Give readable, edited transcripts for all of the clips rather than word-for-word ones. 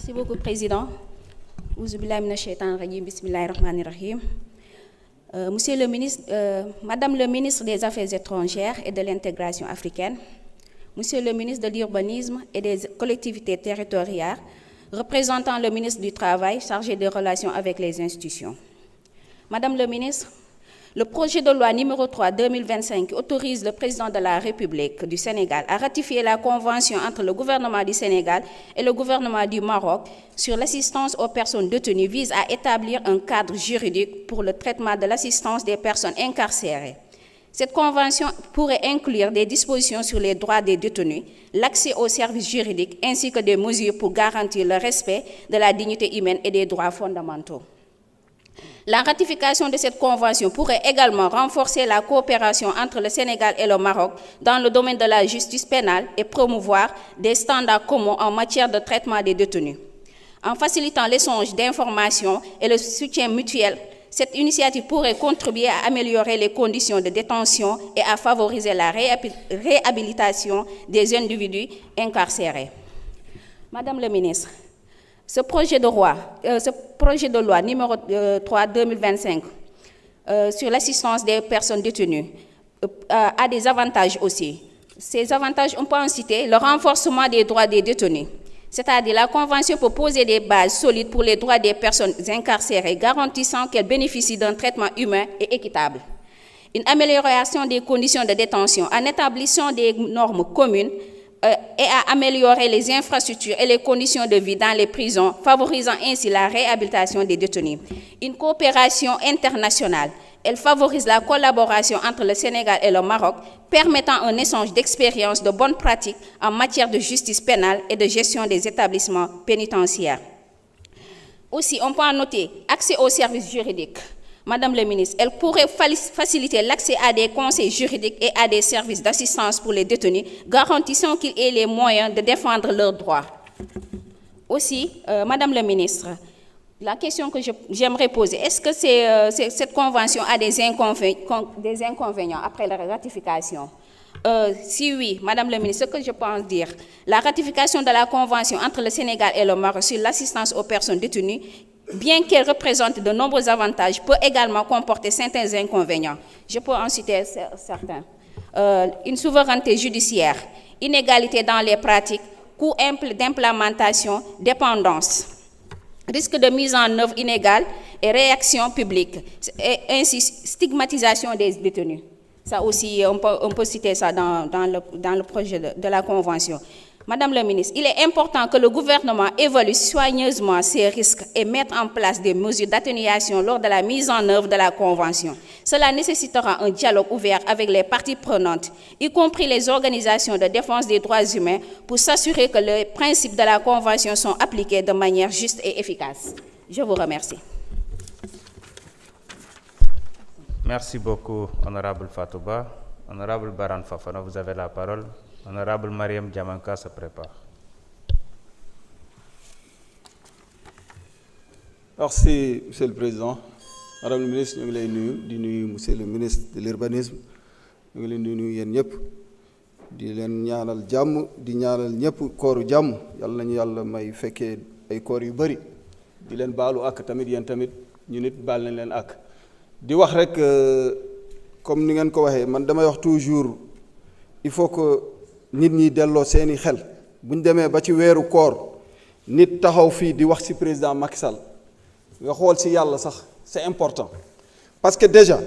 Merci beaucoup, Président. Bismillahirrahmanirrahim. Monsieur le ministre, Madame le ministre des Affaires étrangères et de l'intégration africaine, Monsieur le ministre de l'Urbanisme et des collectivités territoriales, représentant le ministre du Travail chargé des relations avec les institutions. Madame le ministre, le projet de loi numéro 3/2025 autorise le président de la République du Sénégal à ratifier la convention entre le gouvernement du Sénégal et le gouvernement du Maroc sur l'assistance aux personnes détenues vise à établir un cadre juridique pour le traitement de l'assistance des personnes incarcérées. Cette convention pourrait inclure des dispositions sur les droits des détenus, l'accès aux services juridiques ainsi que des mesures pour garantir le respect de la dignité humaine et des droits fondamentaux. La ratification de cette convention pourrait également renforcer la coopération entre le Sénégal et le Maroc dans le domaine de la justice pénale et promouvoir des standards communs en matière de traitement des détenus. En facilitant l'échange d'informations et le soutien mutuel, cette initiative pourrait contribuer à améliorer les conditions de détention et à favoriser la réhabilitation des individus incarcérés. Madame le ministre, ce projet de loi numéro 3/2025 sur l'assistance des personnes détenues a des avantages aussi. Ces avantages, on peut en citer le renforcement des droits des détenus, c'est-à-dire la Convention peut poser des bases solides pour les droits des personnes incarcérées, garantissant qu'elles bénéficient d'un traitement humain et équitable. Une amélioration des conditions de détention en établissant des normes communes et à améliorer les infrastructures et les conditions de vie dans les prisons, favorisant ainsi la réhabilitation des détenus. Une coopération internationale. Elle favorise la collaboration entre le Sénégal et le Maroc, permettant un échange d'expériences, de bonnes pratiques en matière de justice pénale et de gestion des établissements pénitentiaires. Aussi, on peut en noter accès aux services juridiques. Madame le ministre, elle pourrait faciliter l'accès à des conseils juridiques et à des services d'assistance pour les détenus, garantissant qu'ils aient les moyens de défendre leurs droits. Aussi, Madame le ministre, la question que j'aimerais poser, est-ce que cette convention a des inconvénients après la ratification? Si oui, Madame le ministre, ce que je pense dire, la ratification de la convention entre le Sénégal et le Maroc sur l'assistance aux personnes détenues, bien qu'elle représente de nombreux avantages, peut également comporter certains inconvénients. Je peux en citer certains. Une souveraineté judiciaire, inégalité dans les pratiques, coûts d'implémentation, dépendance, risque de mise en œuvre inégale et réaction publique, et ainsi stigmatisation des détenus. Ça aussi, on peut citer ça dans le projet de la Convention. Madame la ministre, il est important que le gouvernement évalue soigneusement ces risques et mette en place des mesures d'atténuation lors de la mise en œuvre de la Convention. Cela nécessitera un dialogue ouvert avec les parties prenantes, y compris les organisations de défense des droits humains, pour s'assurer que les principes de la Convention sont appliqués de manière juste et efficace. Je vous remercie. Merci beaucoup, Honorable Fatouba. Honorable Baran Fafana, vous avez la parole. Honorable Mariam Diamanka se prépare. Merci, Monsieur le Président. Madame le ministre, nous sommes Monsieur le ministre de l'Urbanisme. Nous sommes di leen ñaanal jàmm di ñaanal ñëpp kooru jàmm yàlla nañu yàlla may fekkee ay koor yu bëri di leen baalu ak tamit yéen tamit ñu nit baal nañ leen ak di wax rek comme ni ngeen ko waxee man damay wax toujours il faut que nit ñi delloo seeni xel bu ñu demee ba ci weeru koor nit taxaw fii di wax ci président Macky Sall nga xool ci yàlla sax c'est important parce que déjà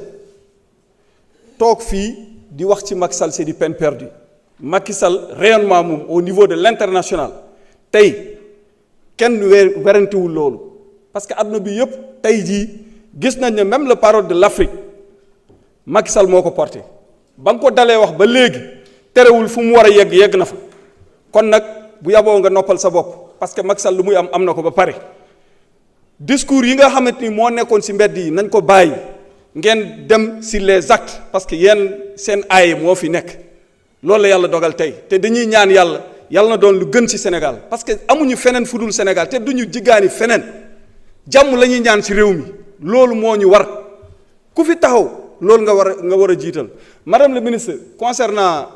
toog fii di wax ci Macky Sall c'est du peine perdue. Macky Sall rayonnement moom au niveau de l'international tey kenn werantewul loolu parce que adduna bi yëpp tey jii gis nañ ne même le parole de l'Afrique Macky Sall moo ko porté ba nga ko dalee wax ba léegi terewul fu mu war a yegg na fa kon nag bu yaboo nga noppal sa bopp parce que Macky Sall lu muy am na ko ba pare discours yi nga xamante ni moo nekkoon ci mbedd yi nañ ko bàyyi ngeen dem sur les actes parce que yéen seen aaye moo fi nekk. loolu la yàlla dogal tey te dañuy ñaan yàlla na doon lu gën ci Sénégal parce que amuñu feneen fu dul Sénégal te duñu jiggaani feneen jàmm la ñuy ñaan ci réew mi loolu moo ñu war ku fi taxaw loolu nga war a jiital. Madame le ministre concernant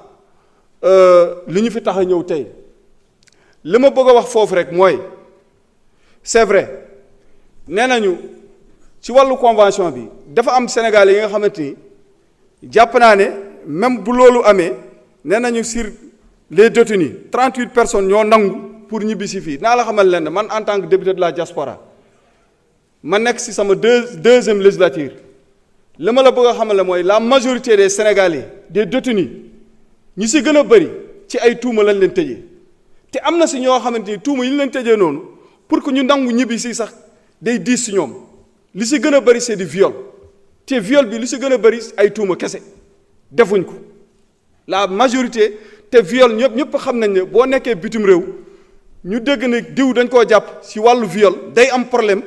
li ñu fi tax a ñëw tey li ma bëgg a wax foofu rek mooy c'est vrai nee nañu ci wàllu convention bi dafa am Sénégalais yi nga xamante ni jàpp naa ne même bu loolu amee nee nañu sur les détenus 38 personnes ñoo nangu pour ñibbisi fii naa la xamal leen man en tant que député de la diaspora ma nekk si sama deuxième législature li ma la bëgg a xamal mooy la majorité des Sénégalais des détenus ñi si gën a bëri ci ay tuuma lañ leen tëjee te am na si ñoo xamante ni tuuma yi ñu leen tëjee noonu pour que ñu nangu ñibbi si sax day diis si ñoom li si gën a bëri c'est du viol te viol bi li si gën a bëri ay tuuma kese defuñ ko la majorité te viol ñëpp xam nañ ne boo nekkee bitim réew ñu dégg ne diw dañ koo jàpp si wàllu viol day am problème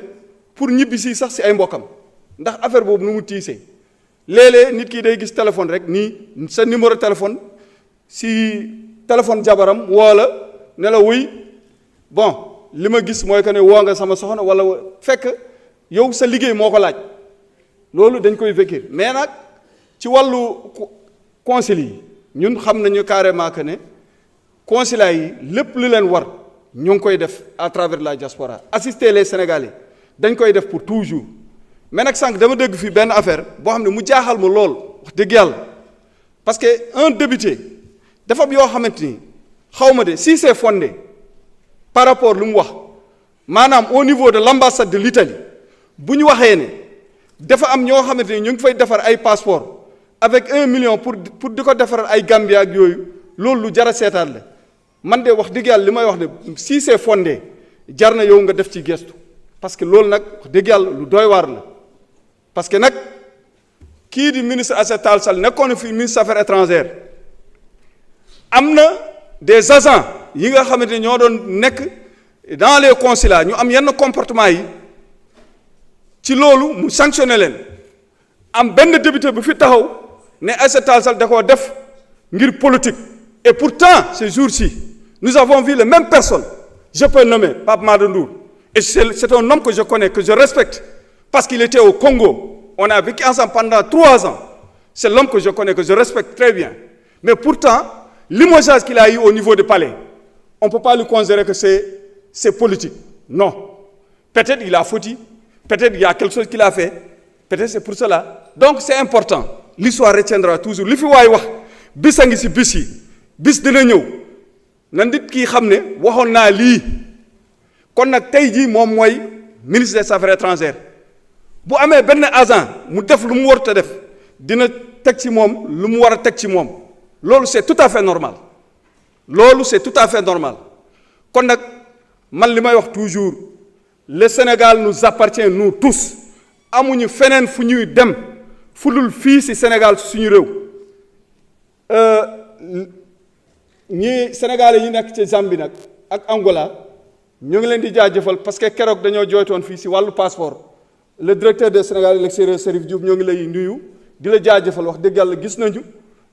pour ñibbi si sax si ay mbokkam ndax affaire boobu nu mu tiisee léeg-léeg nit ki day gis téléphone rek nii sa numéro téléphone si téléphone jabaram wala ne la wuy bon li ma gis mooy que ne woo nga sama soxna wala fekk yow sa liggéey moo ko laaj loolu dañ koy vécu mais nag ci wàllu consul yi ñun xam nañu carrément que ne consulat yi lépp lu leen war ñu ngi koy def à travers la diaspora assister les Sénégalais dañ koy def pour toujours mais nag sànq dama dégg fii benn affaire boo xam ne mu jaaxal ma lool wax dëgg yàlla parce que un député dafa am yoo xamante ni xaw ma de si c'est fondé par rapport lu mu wax maanaam au niveau de l'ambassade de l'Italie bu ñu waxee ne dafa am ñoo xamante ni ñu ngi fay defar ay passeport avec 1 million pour di ko defaral ay Gambia ak yooyu loolu lu jar a seetaat la man de wax dëgg yàlla li may wax ne si c'est fondé jar na yow nga def ci gestu parce que loolu nag wax dëgg yàlla lu doy waar la parce que nag kii di ministre Aïssata Tall Sall nekkoon na fi ministre affaires étrangères am na des agents yi nga xamante ne ñoo doon nekk dans les consulats ñu am yenn comportement yi ci loolu mu sanctionné leen am benn député bu fi taxaw ne Aïssata Tall Sall da koo def ngir politique et pourtant ces jours-ci nous avons vu les mêmes personnes je peux nommer Pape Mada Ndour et c'est un homme que je connais que je respecte parce qu'il était au Congo on a vécu ensemble pendant 3 ans c'est l'homme que je connais que je respecte très bien mais pourtant limogeage qu'il a eu au niveau du palais on ne peut pas lui considérer que c'est politique non peut-être il a fauté peut-être il y a quelque chose qu'il a fait peut-être c'est pour cela donc c'est important l'histoire retiendra toujours li fi waay wax bis a ngi si bis yi bis dina ñëw na nit kii xam ne waxoon naa lii kon nag tey jii moom mooy ministre des affaires étrangères bu amee benn agent mu def lu mu warut a def dina teg ci moom lu mu war a teg ci moom loolu c'est tout à fait normal loolu c'est tout à fait normal kon nag man li may wax toujours le Sénégal nous appartient nous tous amuñu feneen fu ñuy dem fu dul fii ci Sénégal suñu réew ñi Sénégalais yi nekk ci Zambie nag ak Angola ñu ngi leen di jaajëfal parce que keroog dañoo jooytoon fii ci wàllu passeport le directeur des Sénégal de l'extérieur Serif Diouf ñoo ngi lay nuyu di la jaajëfal wax dëgg yàlla gis nañu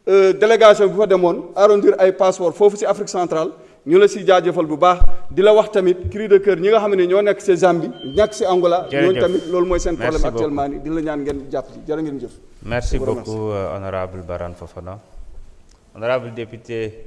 délégation bu fa demoon arrondir ay passeport foofu ci Afrique centrale ñu la ci jaajëfal bu baax di la wax tamit cri de cœur ñi nga xam ne ñoo nekk ci Zambie nekk ci Angola ñooñu tamit loolu mooy seen problème actuellement ni di la ñaan ngeen jàpp ci jërë ngeen jëf merci beaucoup honorable Barham Fofana honorable député